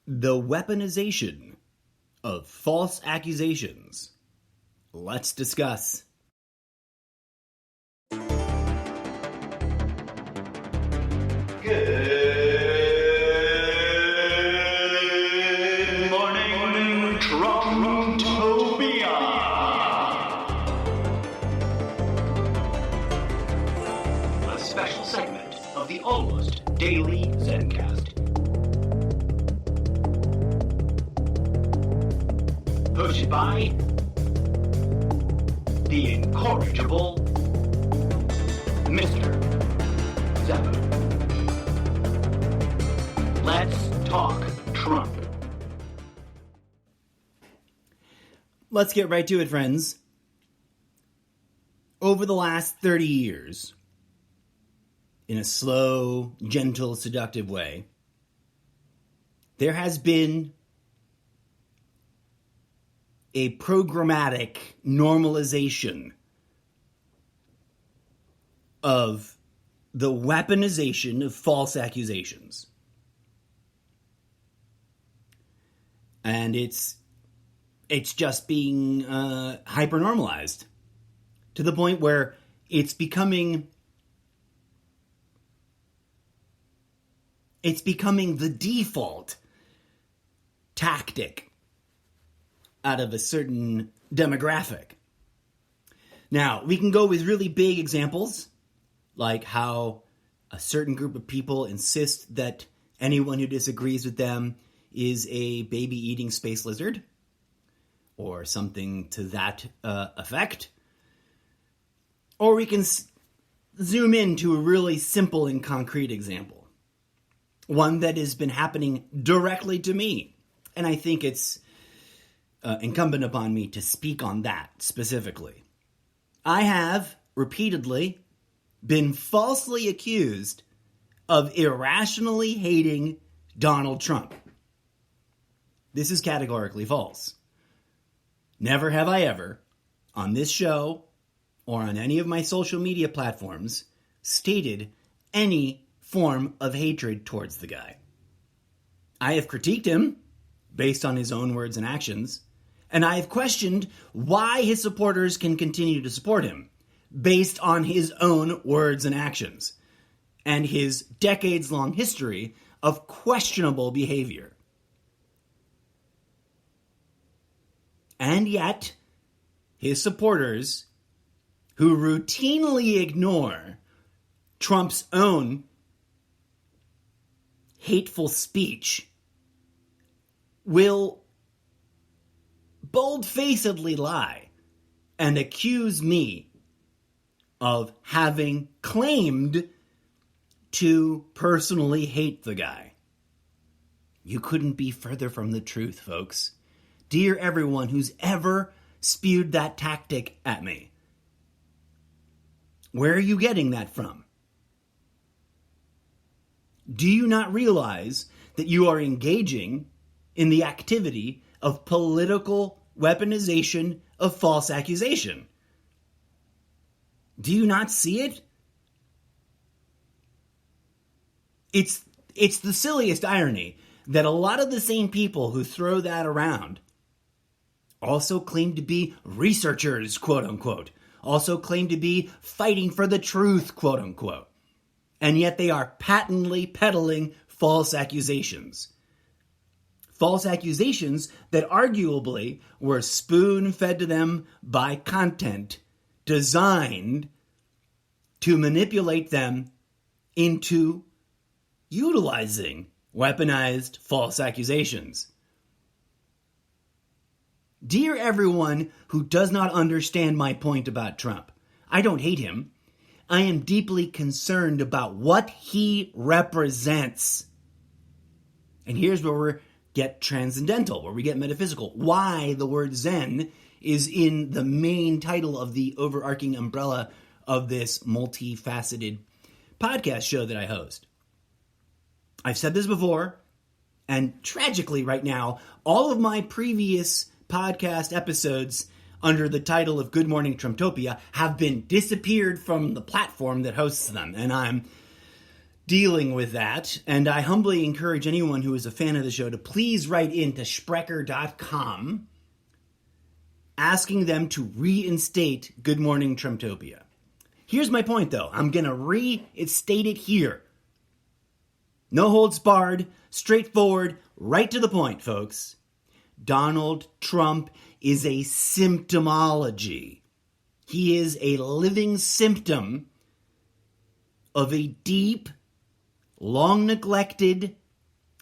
The weaponization of false accusations. Let's discuss. Good morning, Trumptopia. A special segment of the almost daily ZenCast. Hosted by the incorrigible Mr. Zeppo. Let's talk Trump. Let's get right to it, friends. Over the last 30 years, in a slow, gentle, seductive way, there has been a programmatic normalization of the weaponization of false accusations. And it's just being hyper-normalized to the point where it's becoming the default tactic out of a certain demographic. Now, we can go with really big examples, like how a certain group of people insist that anyone who disagrees with them is a baby-eating space lizard, or something to that effect. Or we can zoom into a really simple and concrete example. One that has been happening directly to me. And I think it's incumbent upon me to speak on that specifically. I have repeatedly been falsely accused of irrationally hating Donald Trump. This is categorically false. Never have I ever, on this show or on any of my social media platforms, stated any form of hatred towards the guy. I have critiqued him based on his own words and actions, and I have questioned why his supporters can continue to support him based on his own words and actions and his decades-long history of questionable behavior. And yet, his supporters, who routinely ignore Trump's own hateful speech, will bold-facedly lie and accuse me of having claimed to personally hate the guy. You couldn't be further from the truth, folks. Dear everyone who's ever spewed that tactic at me, where are you getting that from? Do you not realize that you are engaging in the activity of political weaponization of false accusation? Do you not see it? It's the silliest irony that a lot of the same people who throw that around also claim to be researchers, quote-unquote, also claim to be fighting for the truth, quote-unquote, and yet they are patently peddling false accusations. False accusations that arguably were spoon-fed to them by content designed to manipulate them into utilizing weaponized false accusations. Dear everyone who does not understand my point about Trump, I don't hate him. I am deeply concerned about what he represents. And here's where we get transcendental, where we get metaphysical. Why the word Zen is in the main title of the overarching umbrella of this multifaceted podcast show that I host. I've said this before, and tragically right now, all of my previous podcast episodes under the title of Good Morning Trumptopia have been disappeared from the platform that hosts them, and I'm dealing with that, and I humbly encourage anyone who is a fan of the show to please write into Sprecher.com asking them to reinstate Good Morning Trumptopia. Here's my point, though. I'm going to reinstate it here. No holds barred, straightforward, right to the point, folks. Donald Trump is a symptomology. He is a living symptom of a deep, long-neglected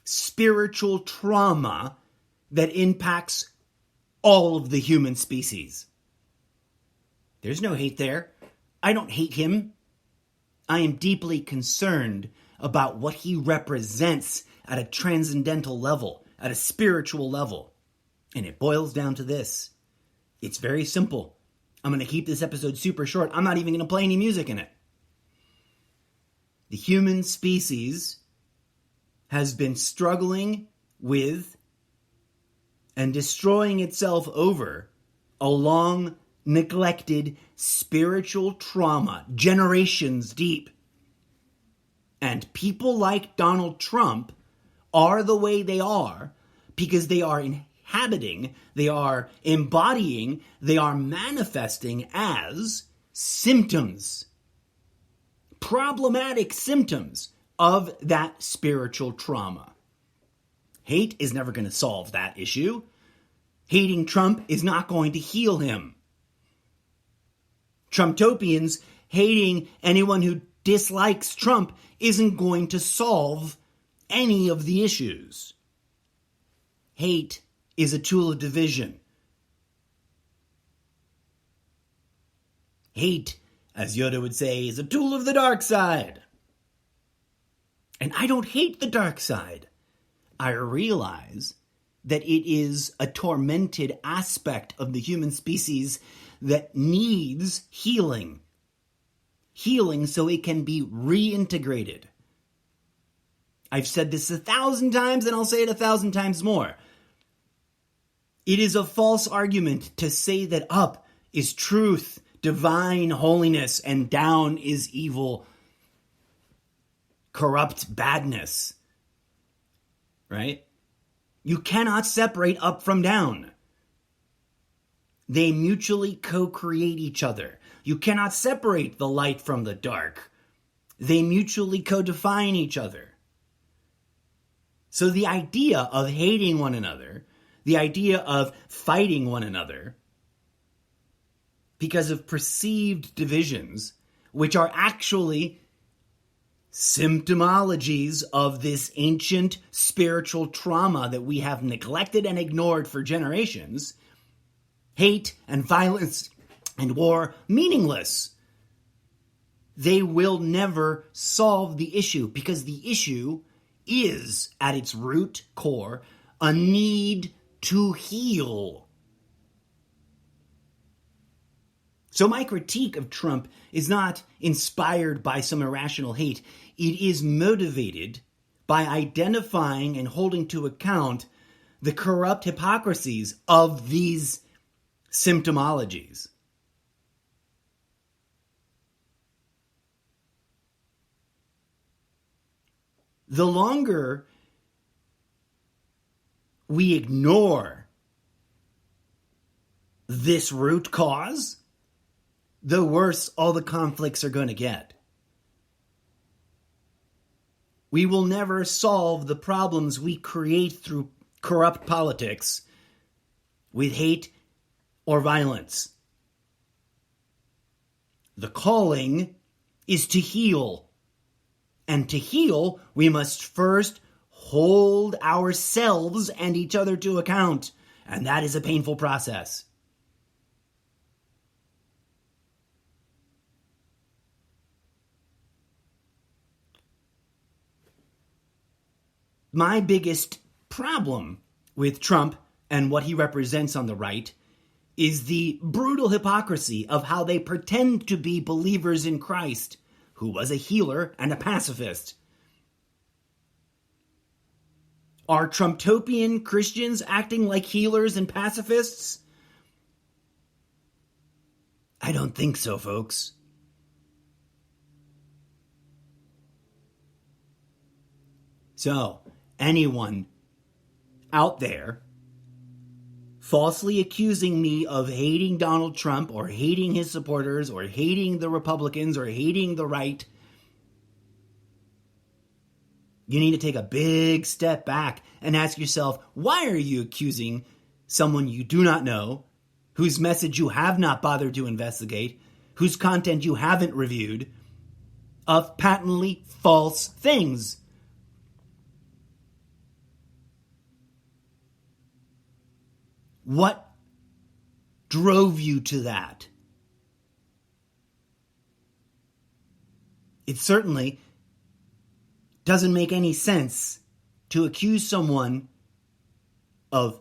spiritual trauma that impacts all of the human species. There's no hate there. I don't hate him. I am deeply concerned about what he represents at a transcendental level, at a spiritual level. And it boils down to this. It's very simple. I'm going to keep this episode super short. I'm not even going to play any music in it. The human species has been struggling with and destroying itself over a long, neglected spiritual trauma, generations deep. And people like Donald Trump are the way they are because they are inhabiting, they are embodying, they are manifesting as symptoms, problematic symptoms of that spiritual trauma. Hate is never going to solve that issue. Hating Trump is not going to heal him. Trumptopians hating anyone who dislikes Trump isn't going to solve any of the issues. Hate is a tool of division. Hate, as Yoda would say, is a tool of the dark side. And I don't hate the dark side. I realize that it is a tormented aspect of the human species that needs healing. Healing so it can be reintegrated. I've said this 1,000 times and I'll say it 1,000 times more. It is a false argument to say that up is truth, divine holiness, and down is evil, corrupt badness. Right? You cannot separate up from down. They mutually co-create each other. You cannot separate the light from the dark. They mutually co-define each other. So the idea of hating one another, the idea of fighting one another, because of perceived divisions, which are actually symptomologies of this ancient spiritual trauma that we have neglected and ignored for generations, hate and violence and war, meaningless. They will never solve the issue because the issue is, at its root core, a need to heal. So my critique of Trump is not inspired by some irrational hate. It is motivated by identifying and holding to account the corrupt hypocrisies of these symptomologies. The longer we ignore this root cause, the worse all the conflicts are going to get. We will never solve the problems we create through corrupt politics with hate or violence. The calling is to heal. And to heal, we must first hold ourselves and each other to account. And that is a painful process. My biggest problem with Trump and what he represents on the right is the brutal hypocrisy of how they pretend to be believers in Christ, who was a healer and a pacifist. Are Trumptopian Christians acting like healers and pacifists? I don't think so, folks. So, anyone out there falsely accusing me of hating Donald Trump or hating his supporters or hating the Republicans or hating the right, you need to take a big step back and ask yourself, why are you accusing someone you do not know, whose message you have not bothered to investigate, whose content you haven't reviewed, of patently false things? What drove you to that? It certainly doesn't make any sense to accuse someone of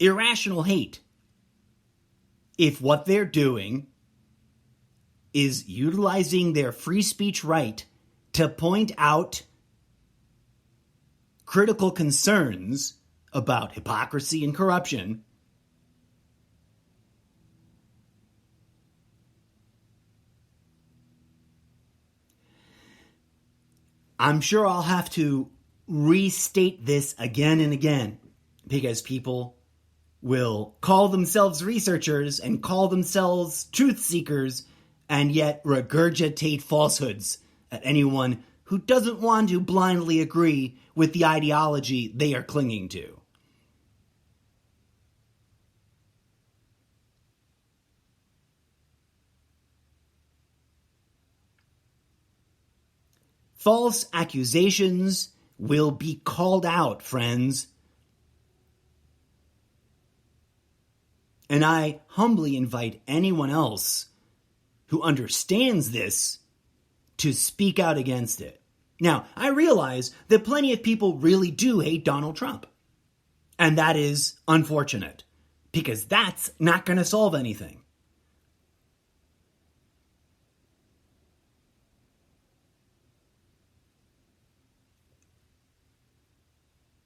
irrational hate if what they're doing is utilizing their free speech right to point out critical concerns about hypocrisy and corruption, I'm sure I'll have to restate this again and again because people will call themselves researchers and call themselves truth seekers and yet regurgitate falsehoods at anyone who doesn't want to blindly agree with the ideology they are clinging to. False accusations will be called out, friends. And I humbly invite anyone else who understands this to speak out against it. Now, I realize that plenty of people really do hate Donald Trump. And that is unfortunate, because that's not going to solve anything.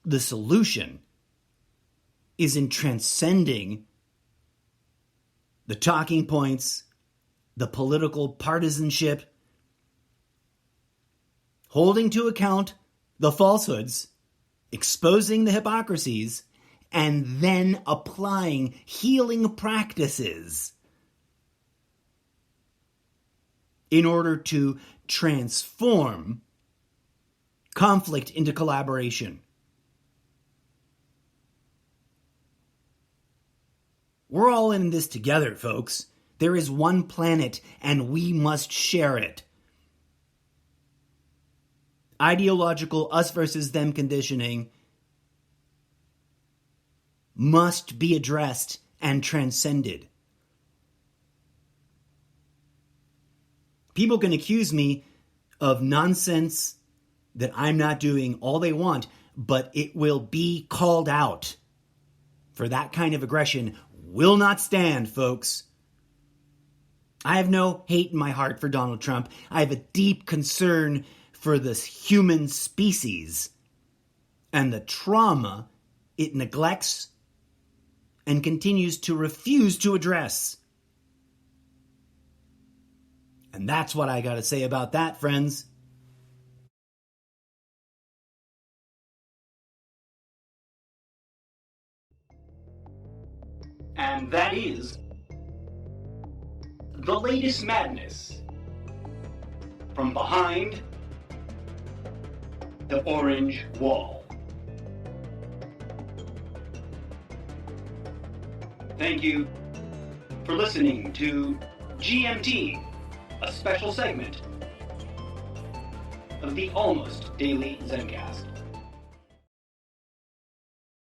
The solution is in transcending the talking points, the political partisanship, holding to account the falsehoods, exposing the hypocrisies, and then applying healing practices in order to transform conflict into collaboration. We're all in this together, folks. There is one planet, and we must share it. Ideological us versus them conditioning must be addressed and transcended. People can accuse me of nonsense that I'm not doing all they want, but it will be called out. For that kind of aggression will not stand, folks. I have no hate in my heart for Donald Trump. I have a deep concern for this human species and the trauma it neglects and continues to refuse to address. And that's what I got to say about that, friends. And that is the latest madness from behind the orange wall. Thank you for listening to GMT, a special segment of the Almost Daily ZenCast.